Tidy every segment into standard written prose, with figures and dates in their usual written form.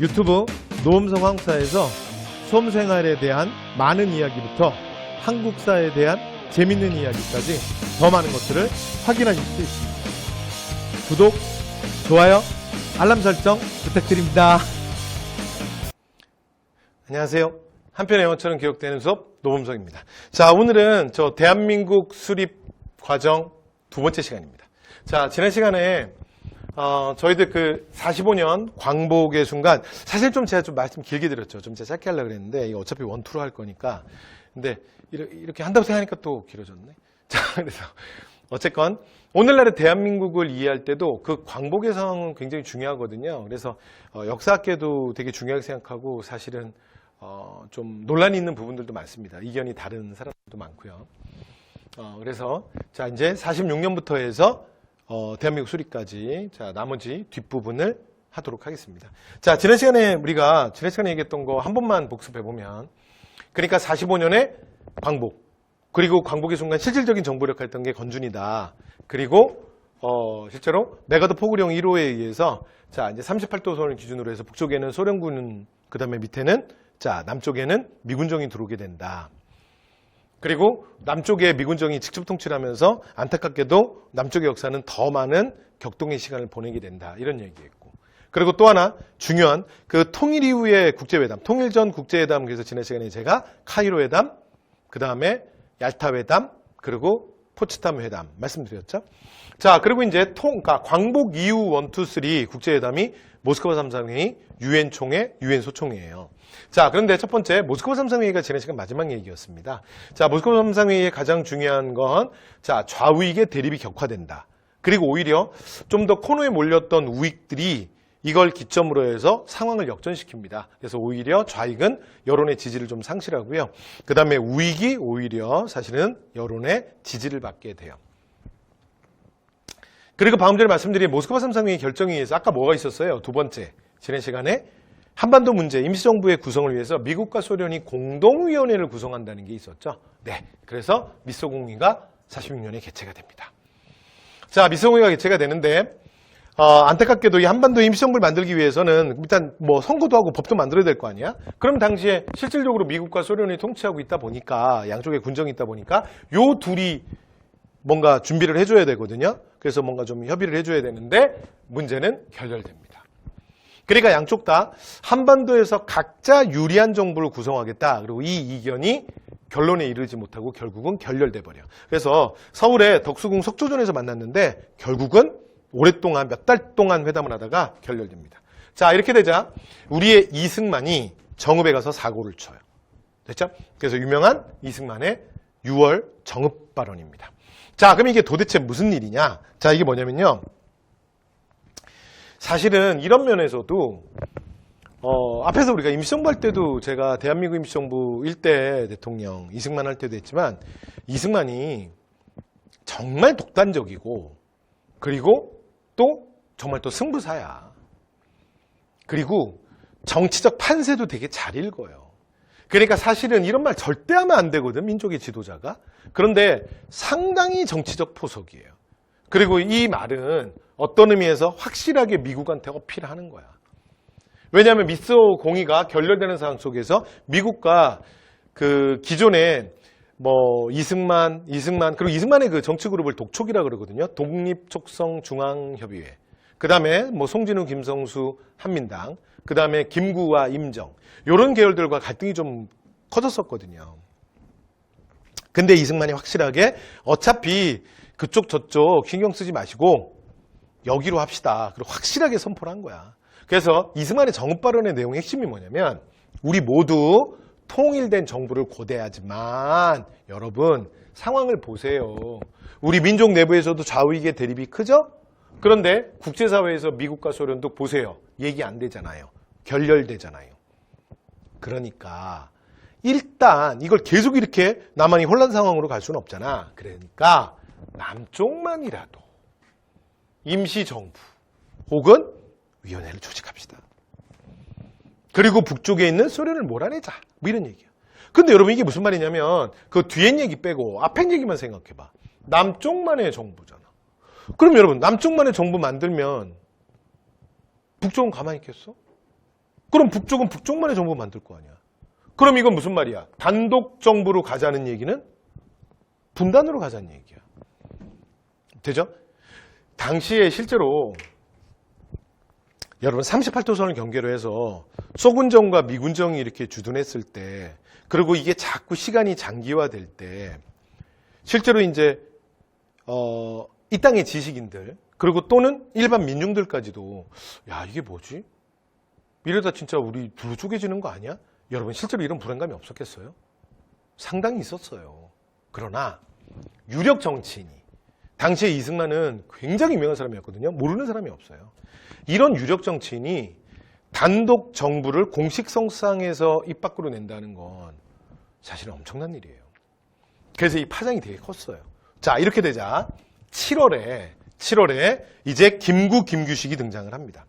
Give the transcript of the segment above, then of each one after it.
유튜브 노음성 한국사에서 수험생활에 대한 많은 이야기부터 한국사에 대한 재밌는 이야기까지 더 많은 것들을 확인하실 수 있습니다. 구독, 좋아요, 알람 설정 부탁드립니다. 안녕하세요. 한편의 영어처럼 기억되는 수업 노범성입니다. 자, 오늘은 저 대한민국 수립 과정 두 번째 시간입니다. 자, 지난 시간에 저희들 그 45년 광복의 순간, 사실 좀 제가 좀 말씀 길게 드렸죠. 좀 제가 짧게 하려고 그랬는데, 이거 어차피 원투로 할 거니까. 근데 이렇게 한다고 생각하니까 또 길어졌네. 자, 그래서 어쨌건 오늘날의 대한민국을 이해할 때도 그 광복의 상황은 굉장히 중요하거든요. 그래서 역사학계도 되게 중요하게 생각하고, 사실은 좀 논란이 있는 부분들도 많습니다. 이견이 다른 사람들도 많고요. 그래서 자, 이제 46년부터 해서 대한민국 수립까지, 자, 나머지 뒷부분을 하도록 하겠습니다. 자, 지난 시간에 얘기했던 거 한 번만 복습해 보면, 그러니까 45년에 광복, 그리고 광복의 순간 실질적인 정보력 했던 게 건준이다. 그리고 실제로 메가더 포구령 1호에 의해서, 자, 이제 38도선을 기준으로 해서 북쪽에는 소련군, 그 다음에 밑에는, 자, 남쪽에는 미군정이 들어오게 된다. 그리고 남쪽에 미군정이 직접 통치하면서 안타깝게도 남쪽의 역사는 더 많은 격동의 시간을 보내게 된다. 이런 얘기했고. 그리고 또 하나 중요한 그 통일 이후의 국제회담, 통일 전 국제회담, 그래서 지난 시간에 제가 카이로 회담, 그 다음에 얄타 회담, 그리고 포츠담 회담 말씀드렸죠. 자, 그리고 이제 그러니까 광복 이후 1, 2, 3 국제회담이 모스크바 3상회의, 유엔 총회, 유엔 소총회예요. 자, 그런데 첫 번째 모스크바 3상회의가 지난 시간 마지막 얘기였습니다. 자, 모스크바 3상회의의 가장 중요한 건, 자, 좌우익의 대립이 격화된다. 그리고 오히려 좀 더 코너에 몰렸던 우익들이 이걸 기점으로 해서 상황을 역전시킵니다. 그래서 오히려 좌익은 여론의 지지를 좀 상실하고요. 그 다음에 우익이 오히려 사실은 여론의 지지를 받게 돼요. 그리고 방금 전에 말씀드린 모스크바 3상회의 결정에 의해서 아까 뭐가 있었어요? 두 번째, 지난 시간에 한반도 문제 임시정부의 구성을 위해서 미국과 소련이 공동위원회를 구성한다는 게 있었죠. 네, 그래서 미소공의가 46년에 개최가 됩니다. 자, 미소공의가 개최가 되는데 안타깝게도 이 한반도 임시정부를 만들기 위해서는 일단 뭐 선거도 하고 법도 만들어야 될 거 아니야? 그럼 당시에 실질적으로 미국과 소련이 통치하고 있다 보니까, 양쪽에 군정이 있다 보니까 요 둘이 뭔가 준비를 해줘야 되거든요. 그래서 뭔가 좀 협의를 해줘야 되는데 문제는 결렬됩니다. 그러니까 양쪽 다 한반도에서 각자 유리한 정부를 구성하겠다. 그리고 이 이견이 결론에 이르지 못하고 결국은 결렬돼 버려. 그래서 서울의 덕수궁 석조전에서 만났는데 결국은 오랫동안 몇 달 동안 회담을 하다가 결렬됩니다. 자, 이렇게 되자 우리의 이승만이 정읍에 가서 사고를 쳐요. 됐죠? 그래서 유명한 이승만의 6월 정읍 발언입니다. 자, 그럼 이게 도대체 무슨 일이냐? 자, 이게 뭐냐면요. 사실은 이런 면에서도 앞에서 우리가 임시정부 할 때도 제가 대한민국 임시정부 1대 대통령 이승만 할 때도 했지만, 이승만이 정말 독단적이고, 그리고 또 정말 또 승부사야. 그리고 정치적 판세도 되게 잘 읽어요. 그러니까 사실은 이런 말 절대 하면 안 되거든, 민족의 지도자가. 그런데 상당히 정치적 포석이에요. 그리고 이 말은 어떤 의미에서 확실하게 미국한테 어필하는 거야. 왜냐하면 미소 공의가 결렬되는 상황 속에서 미국과 그 기존에 뭐 이승만 그리고 이승만의 그 정치 그룹을 독촉이라 그러거든요. 독립촉성중앙협의회. 그 다음에 뭐 송진우, 김성수, 한민당. 그 다음에 김구와 임정. 이런 계열들과 갈등이 좀 커졌었거든요. 근데 이승만이 확실하게 어차피 그쪽 저쪽 신경 쓰지 마시고 여기로 합시다. 그리고 확실하게 선포를 한 거야. 그래서 이승만의 정읍 발언의 내용의 핵심이 뭐냐면, 우리 모두 통일된 정부를 고대하지만 여러분 상황을 보세요. 우리 민족 내부에서도 좌우익의 대립이 크죠? 그런데 국제사회에서 미국과 소련도 보세요. 얘기 안 되잖아요. 결렬되잖아요. 그러니까 일단 이걸 계속 이렇게 남한이 혼란 상황으로 갈 수는 없잖아. 그러니까 남쪽만이라도 임시정부 혹은 위원회를 조직합시다. 그리고 북쪽에 있는 소련을 몰아내자. 뭐 이런 얘기야. 근데 여러분 이게 무슨 말이냐면 그 뒤엔 얘기 빼고 앞엔 얘기만 생각해봐. 남쪽만의 정부잖아. 그럼 여러분 남쪽만의 정부 만들면 북쪽은 가만히 있겠어? 그럼 북쪽은 북쪽만의 정부 만들 거 아니야. 그럼 이건 무슨 말이야? 단독 정부로 가자는 얘기는 분단으로 가자는 얘기야. 되죠? 당시에 실제로 여러분 38도선을 경계로 해서 소군정과 미군정이 이렇게 주둔했을 때, 그리고 이게 자꾸 시간이 장기화될 때 실제로 이제 이 땅의 지식인들 그리고 또는 일반 민중들까지도 야, 이게 뭐지? 이러다 진짜 우리 둘로 쪼개지는 거 아니야? 여러분 실제로 이런 불안감이 없었겠어요? 상당히 있었어요. 그러나 유력 정치인이, 당시에 이승만은 굉장히 유명한 사람이었거든요. 모르는 사람이 없어요. 이런 유력 정치인이 단독 정부를 공식성상에서 입 밖으로 낸다는 건 사실은 엄청난 일이에요. 그래서 이 파장이 되게 컸어요. 자, 이렇게 되자 7월에 이제 김규식이 등장을 합니다.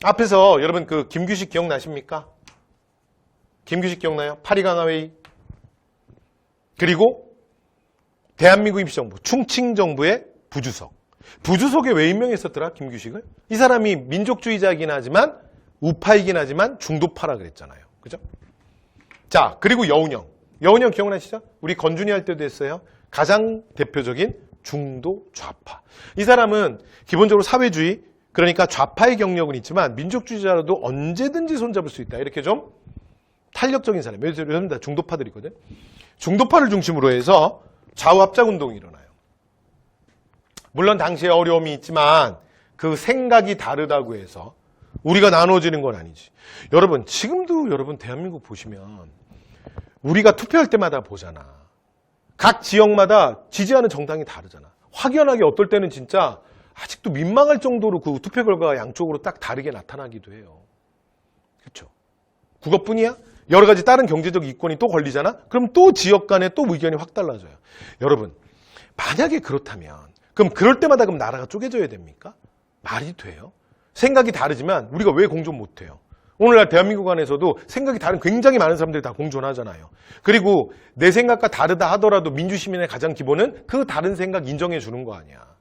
앞에서 여러분 그 김규식 기억나십니까? 김규식 기억나요? 파리강화회의, 그리고 대한민국 임시정부, 충칭정부의 부주석. 부주석에 왜 임명했었더라, 김규식을? 이 사람이 민족주의자이긴 하지만 우파이긴 하지만 중도파라 그랬잖아요. 그죠? 자, 그리고 여운형. 여운형 기억나시죠? 우리 건준이 할 때도 했어요. 가장 대표적인 중도 좌파. 이 사람은 기본적으로 사회주의, 그러니까 좌파의 경력은 있지만 민족주의자라도 언제든지 손잡을 수 있다. 이렇게 좀 탄력적인 사람. 요즘 다 중도파들이거든. 중도파를 중심으로 해서 좌우 합작 운동이 일어나요. 물론 당시에 어려움이 있지만 그 생각이 다르다고 해서 우리가 나눠지는 건 아니지. 여러분 지금도 여러분 대한민국 보시면 우리가 투표할 때마다 보잖아. 각 지역마다 지지하는 정당이 다르잖아. 확연하게 어떨 때는 진짜 아직도 민망할 정도로 그 투표 결과가 양쪽으로 딱 다르게 나타나기도 해요. 그렇죠? 그것뿐이야? 여러 가지 다른 경제적 이권이 또 걸리잖아? 그럼 또 지역 간에 또 의견이 확 달라져요. 여러분, 만약에 그렇다면, 그럼 그럴 때마다 그럼 나라가 쪼개져야 됩니까? 말이 돼요? 생각이 다르지만 우리가 왜 공존 못해요? 오늘날 대한민국 안에서도 생각이 다른 굉장히 많은 사람들이 다 공존하잖아요. 그리고 내 생각과 다르다 하더라도 민주시민의 가장 기본은 그 다른 생각 인정해 주는 거 아니야.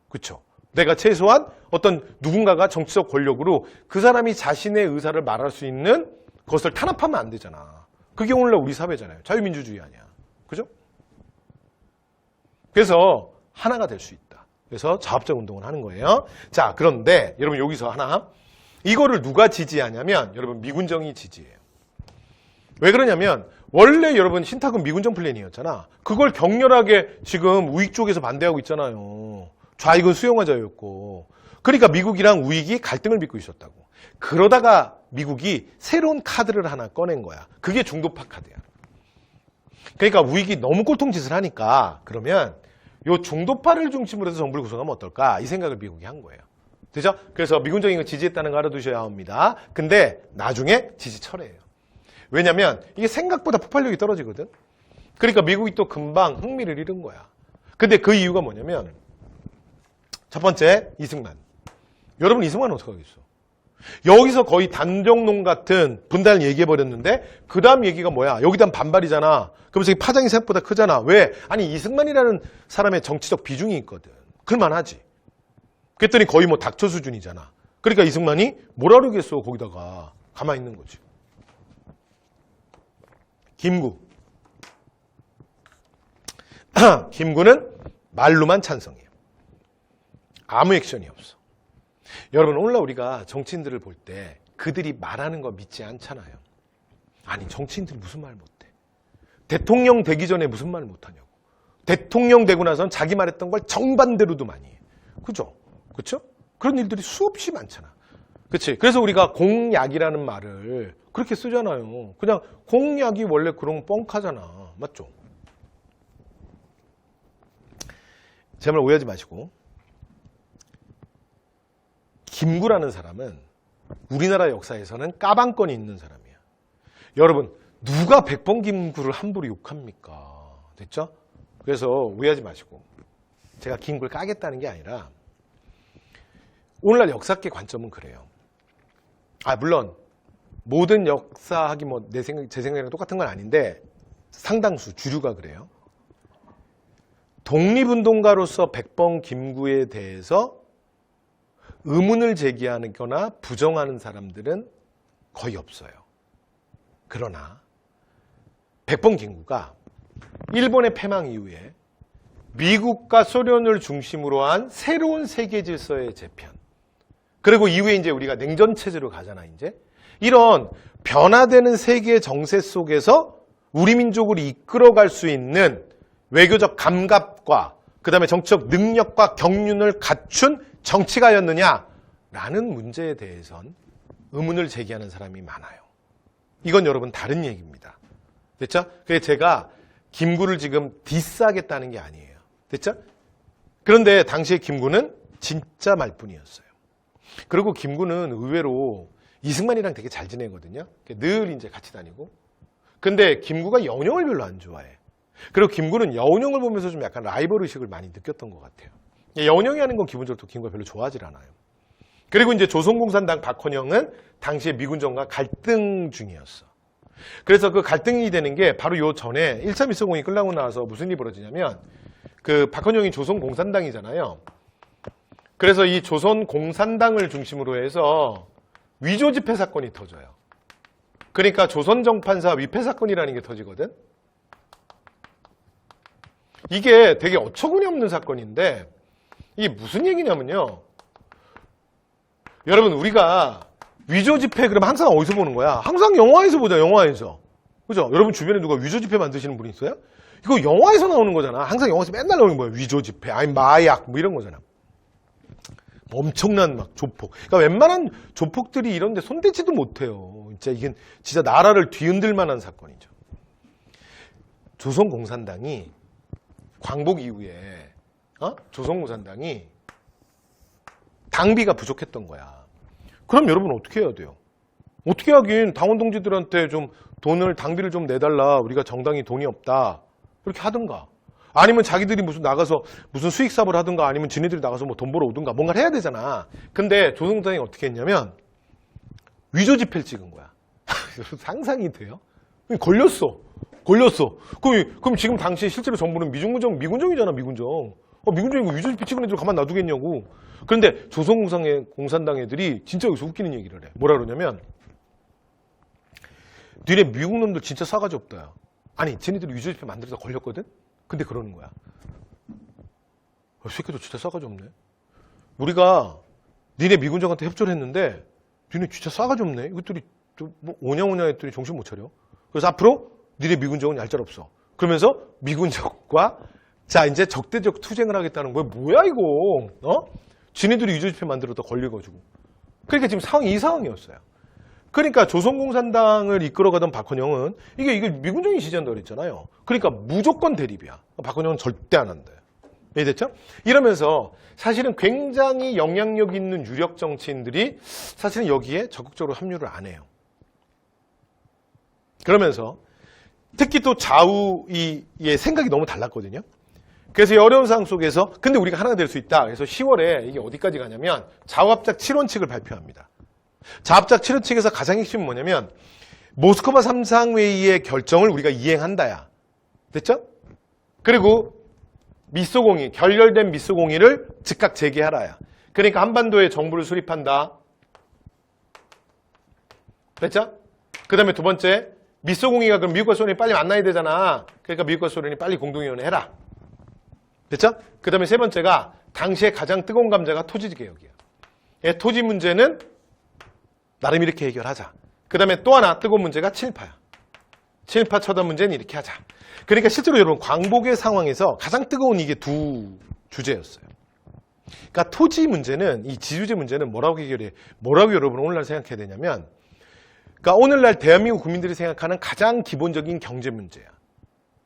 그렇죠? 내가 최소한 어떤 누군가가 정치적 권력으로 그 사람이 자신의 의사를 말할 수 있는 그것을 탄압하면 안 되잖아. 그게 오늘날 우리 사회잖아요. 자유민주주의 아니야. 그죠? 그래서 하나가 될 수 있다. 그래서 자합적 운동을 하는 거예요. 자, 그런데 여러분 여기서 하나. 이거를 누가 지지하냐면 여러분 미군정이 지지해요. 왜 그러냐면 원래 여러분 신탁은 미군정 플랜이었잖아. 그걸 격렬하게 지금 우익 쪽에서 반대하고 있잖아요. 좌익은 수용화자였고. 그러니까 미국이랑 우익이 갈등을 빚고 있었다고. 그러다가 미국이 새로운 카드를 하나 꺼낸 거야. 그게 중도파 카드야. 그러니까 우익이 너무 꼴통짓을 하니까 그러면 요 중도파를 중심으로 해서 정부를 구성하면 어떨까? 이 생각을 미국이 한 거예요. 그죠? 그래서 미군정이 이거 지지했다는 거 알아두셔야 합니다. 근데 나중에 지지 철회해요. 왜냐면 이게 생각보다 폭발력이 떨어지거든. 그러니까 미국이 또 금방 흥미를 잃은 거야. 근데 그 이유가 뭐냐면 첫 번째 이승만. 여러분 이승만은 어떻게 하겠어? 여기서 거의 단정론 같은 분단을 얘기해버렸는데 그 다음 얘기가 뭐야? 여기다 반발이잖아. 그러면서 이 파장이 생각보다 크잖아. 왜? 아니 이승만이라는 사람의 정치적 비중이 있거든. 그럴만하지. 그랬더니 거의 뭐 닥쳐 수준이잖아. 그러니까 이승만이 뭐라 그러겠어 거기다가. 가만히 있는 거지. 김구. 김구는 말로만 찬성해요. 아무 액션이 없어. 여러분 오늘날 우리가 정치인들을 볼 때 그들이 말하는 거 믿지 않잖아요. 아니 정치인들이 무슨 말 못해. 대통령 되기 전에 무슨 말 못하냐고. 대통령 되고 나선 자기 말했던 걸 정반대로도 많이 해. 그죠? 그렇죠? 그런 일들이 수없이 많잖아. 그렇지? 그래서 우리가 공약이라는 말을 그렇게 쓰잖아요. 그냥 공약이 원래 그런 뻥카잖아. 맞죠? 제 말 오해하지 마시고 김구라는 사람은 우리나라 역사에서는 까방권이 있는 사람이야. 여러분 누가 백번 김구를 함부로 욕합니까? 됐죠? 그래서 오해하지 마시고 제가 김구를 까겠다는 게 아니라 오늘날 역사학계 관점은 그래요. 물론 모든 역사학이 뭐 제 생각이랑 똑같은 건 아닌데 상당수 주류가 그래요. 독립운동가로서 백번 김구에 대해서 의문을 제기하거나 부정하는 사람들은 거의 없어요. 그러나 백번 김구가 일본의 패망 이후에 미국과 소련을 중심으로 한 새로운 세계 질서의 재편, 그리고 이후에 이제 우리가 냉전 체제로 가잖아. 이제 이런 변화되는 세계 정세 속에서 우리 민족을 이끌어갈 수 있는 외교적 감각과 그다음에 정치적 능력과 경륜을 갖춘 정치가였느냐라는 문제에 대해선 의문을 제기하는 사람이 많아요. 이건 여러분 다른 얘기입니다. 됐죠? 그래서 제가 김구를 지금 디스하겠다는 게 아니에요. 됐죠? 그런데 당시에 김구는 진짜 말뿐이었어요. 그리고 김구는 의외로 이승만이랑 되게 잘 지내거든요. 늘 이제 같이 다니고. 근데 김구가 여운형을 별로 안 좋아해. 그리고 김구는 여운형을 보면서 좀 약간 라이벌 의식을 많이 느꼈던 것 같아요. 여운형이 하는 건 기본적으로 김구가 별로 좋아하지 않아요. 그리고 이제 조선공산당 박헌영은 당시에 미군정과 갈등 중이었어. 그래서 그 갈등이 되는 게 바로 요 전에 1차 미소공이 끝나고 나서 무슨 일이 벌어지냐면 그 박헌영이 조선공산당이잖아요. 그래서 이 조선공산당을 중심으로 해서 위조 집회 사건이 터져요. 그러니까 조선정판사 위패 사건이라는 게 터지거든. 이게 되게 어처구니 없는 사건인데 이게 무슨 얘기냐면요. 여러분 우리가 위조 집회 그러면 항상 어디서 보는 거야? 항상 영화에서 보자. 영화에서. 그죠? 여러분 주변에 누가 위조 집회 만드시는 분 있어요? 이거 영화에서 나오는 거잖아. 항상 영화에서 맨날 나오는 거야. 위조 집회, 아니 마약 뭐 이런 거잖아. 엄청난 막 조폭. 그러니까 웬만한 조폭들이 이런데 손대지도 못해요. 진짜 이게 진짜 나라를 뒤흔들 만한 사건이죠. 조선공산당이 광복 이후에 조선공산당이 당비가 부족했던 거야. 그럼 여러분 어떻게 해야 돼요? 어떻게 하긴 당원 동지들한테 좀 돈을 당비를 좀 내달라. 우리가 정당이 돈이 없다. 이렇게 하든가. 아니면 자기들이 무슨 나가서 무슨 수익 사업을 하든가 아니면 지네들이 나가서 뭐 돈 벌어 오든가 뭔가를 해야 되잖아. 근데 조선공산당이 어떻게 했냐면 위조 집회를 찍은 거야. 상상이 돼요? 걸렸어. 그럼 지금 당시 실제로 정부는 미군정이잖아, 미군정. 미군정이 위조 집회 찍은 애들 가만 놔두겠냐고. 그런데 조선공산당 애들이 진짜 여기서 웃기는 얘기를 해. 뭐라 그러냐면 니네 미국 놈들 진짜 싸가지 없다. 아니, 쟤네들이 위조 집회 만들어서 걸렸거든? 근데 그러는 거야. 새끼들 진짜 싸가지 없네. 우리가 니네 미군정한테 협조를 했는데 니네 진짜 싸가지 없네. 이것들이 뭐 오냐오냐 했더니 정신 못 차려. 그래서 앞으로 니네 미군정은 얄짤없어. 그러면서 미군정과 자 이제 적대적 투쟁을 하겠다는 거야. 뭐야 이거? 지네들이 위조 집회 만들어서 걸려가지고. 그러니까 지금 상황이 이 상황이었어요. 그러니까 조선공산당을 이끌어가던 박헌영은 이게 미군정이 지지한다고 그랬잖아요. 그러니까 무조건 대립이야. 박헌영은 절대 안 한다. 이해됐죠? 이러면서 사실은 굉장히 영향력 있는 유력 정치인들이 사실은 여기에 적극적으로 합류를 안 해요. 그러면서 특히 또 좌우의 생각이 너무 달랐거든요. 그래서 이 어려운 상황 속에서 근데 우리가 하나가 될 수 있다. 그래서 10월에 이게 어디까지 가냐면 좌우합작 7원칙을 발표합니다. 좌합작 7원칙에서 가장 핵심이 뭐냐면 모스크바 3상회의의 결정을 우리가 이행한다야. 됐죠? 그리고 미소공의, 결렬된 미소공의를 즉각 재개하라야. 그러니까 한반도에 정부를 수립한다. 됐죠? 그 다음에 두 번째, 미소공의가 그럼 미국과 소련이 빨리 만나야 되잖아. 그러니까 미국과 소련이 빨리 공동위원회 해라. 됐죠? 그 다음에 세 번째가 당시에 가장 뜨거운 감자가 토지개혁이야. 토지 문제는 나름 이렇게 해결하자. 그 다음에 또 하나 뜨거운 문제가 친일파야. 친일파 처단 문제는 이렇게 하자. 그러니까 실제로 여러분 광복의 상황에서 가장 뜨거운 이게 두 주제였어요. 그러니까 토지 문제는 이 지주제 문제는 뭐라고 해결해? 뭐라고 여러분 오늘날 생각해야 되냐면 그러니까 오늘날 대한민국 국민들이 생각하는 가장 기본적인 경제 문제야.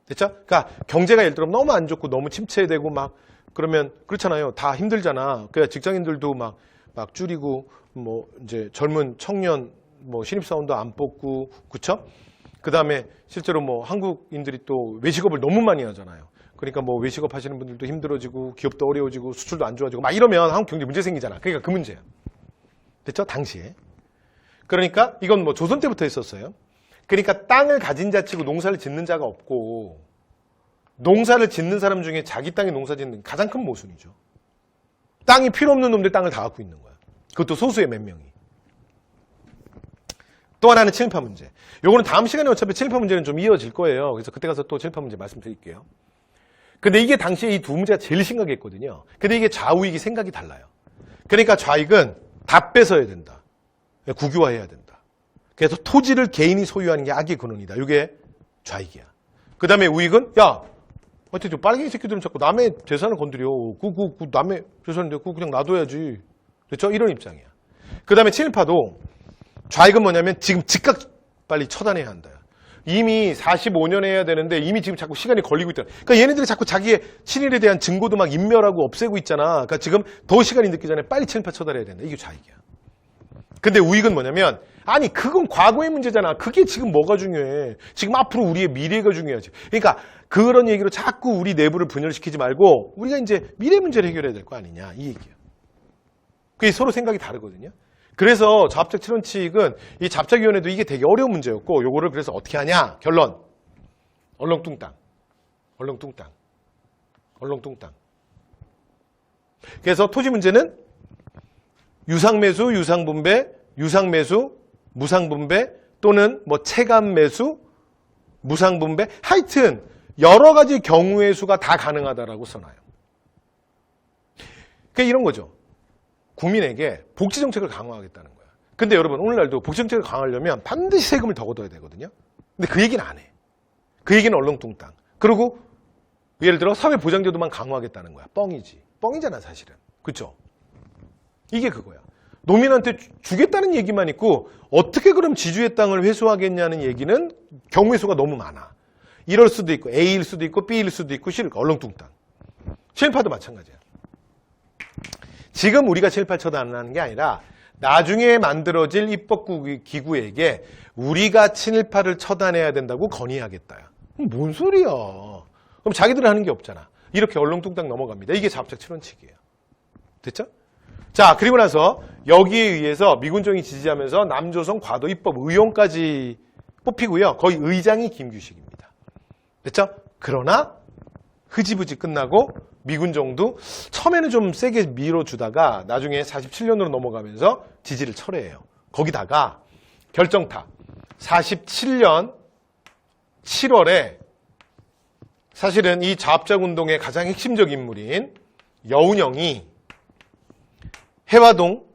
됐죠? 그러니까 경제가 예를 들어 너무 안 좋고 너무 침체되고 막 그러면 그렇잖아요. 다 힘들잖아. 그러니까 직장인들도 막 줄이고 뭐 이제 젊은 청년 뭐 신입사원도 안 뽑고 그쵸? 그 다음에 실제로 뭐 한국인들이 또 외식업을 너무 많이 하잖아요. 그러니까 뭐 외식업 하시는 분들도 힘들어지고 기업도 어려워지고 수출도 안 좋아지고 막 이러면 한국 경제 문제 생기잖아. 그러니까 그 문제야. 됐죠? 당시에. 그러니까 이건 뭐 조선 때부터 있었어요. 그러니까 땅을 가진 자 치고 농사를 짓는 자가 없고 농사를 짓는 사람 중에 자기 땅에 농사 짓는 가장 큰 모순이죠. 땅이 필요 없는 놈들 땅을 다 갖고 있는 거야. 그것도 소수의 몇 명이. 또 하나는 친일파 문제. 요거는 다음 시간에 어차피 친일파 문제는 좀 이어질 거예요. 그래서 그때 가서 또 친일파 문제 말씀드릴게요. 근데 이게 당시에 이 두 문제가 제일 심각했거든요. 근데 이게 좌우익이 생각이 달라요. 그러니까 좌익은 다 뺏어야 된다. 국유화해야 된다. 그래서 토지를 개인이 소유하는 게 악의 근원이다. 이게 좌익이야. 그 다음에 우익은 야, 어떻게 빨갱이 새끼들은 자꾸 남의 재산을 건드려. 남의 재산인데 그거 그냥 놔둬야지. 그렇죠? 이런 입장이야. 그 다음에 친일파도 좌익은 뭐냐면 지금 즉각 빨리 처단해야 한다. 이미 45년에 해야 되는데 이미 지금 자꾸 시간이 걸리고 있다. 그러니까 얘네들이 자꾸 자기의 친일에 대한 증거도 막 인멸하고 없애고 있잖아. 그러니까 지금 더 시간이 늦기 전에 빨리 친일파 처단해야 된다. 이게 좌익이야. 근데 우익은 뭐냐면 아니 그건 과거의 문제잖아. 그게 지금 뭐가 중요해. 지금 앞으로 우리의 미래가 중요하지. 그러니까 그런 얘기로 자꾸 우리 내부를 분열시키지 말고 우리가 이제 미래 문제를 해결해야 될 거 아니냐. 이 얘기야. 그게 서로 생각이 다르거든요. 그래서 자업적 친원칙은 이 자업적위원회도 이게 되게 어려운 문제였고 요거를 그래서 어떻게 하냐. 결론. 얼렁뚱땅. 얼렁뚱땅. 얼렁뚱땅. 그래서 토지 문제는 유상매수, 유상분배, 유상매수, 무상분배 또는 뭐 체감매수, 무상분배 하여튼 여러 가지 경우의 수가 다 가능하다라고 써놔요. 그러니까 이런 거죠. 국민에게 복지정책을 강화하겠다는 거야. 근데 여러분 오늘날도 복지정책을 강화하려면 반드시 세금을 더 걷어야 되거든요. 근데 그 얘기는 안 해. 그 얘기는 얼렁뚱땅. 그리고 예를 들어 사회보장제도만 강화하겠다는 거야. 뻥이지. 뻥이잖아 사실은. 그렇죠? 이게 그거야. 노민한테 주겠다는 얘기만 있고 어떻게 그럼 지주의 땅을 회수하겠냐는 얘기는 경우의 수가 너무 많아. 이럴 수도 있고 A일 수도 있고 B일 수도 있고 C일 얼렁뚱땅. 친일파도 마찬가지야. 지금 우리가 친일파 처단하는 게 아니라 나중에 만들어질 입법기구에게 우리가 친일파를 처단해야 된다고 건의하겠다. 뭔 소리야. 그럼 자기들은 하는 게 없잖아. 이렇게 얼렁뚱땅 넘어갑니다. 이게 자업적 친원칙이에요. 됐죠? 자, 그리고 나서 여기에 의해서 미군정이 지지하면서 남조선 과도 입법 의원까지 뽑히고요. 거의 의장이 김규식입니다. 됐죠? 그러나 흐지부지 끝나고 미군정도 처음에는 좀 세게 밀어주다가 나중에 47년으로 넘어가면서 지지를 철회해요. 거기다가 결정타 47년 7월에 사실은 이 자업적운동의 가장 핵심적 인물인 여운형이 해화동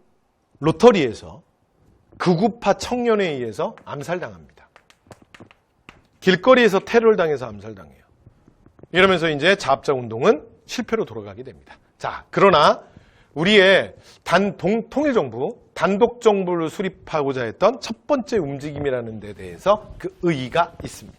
로터리에서 극우파 청년에 의해서 암살당합니다. 길거리에서 테러를 당해서 암살당해요. 이러면서 이제 자업적운동은 실패로 돌아가게 됩니다. 자, 그러나 우리의 통일정부, 단독정부를 수립하고자 했던 첫 번째 움직임이라는 데 대해서 그 의의가 있습니다.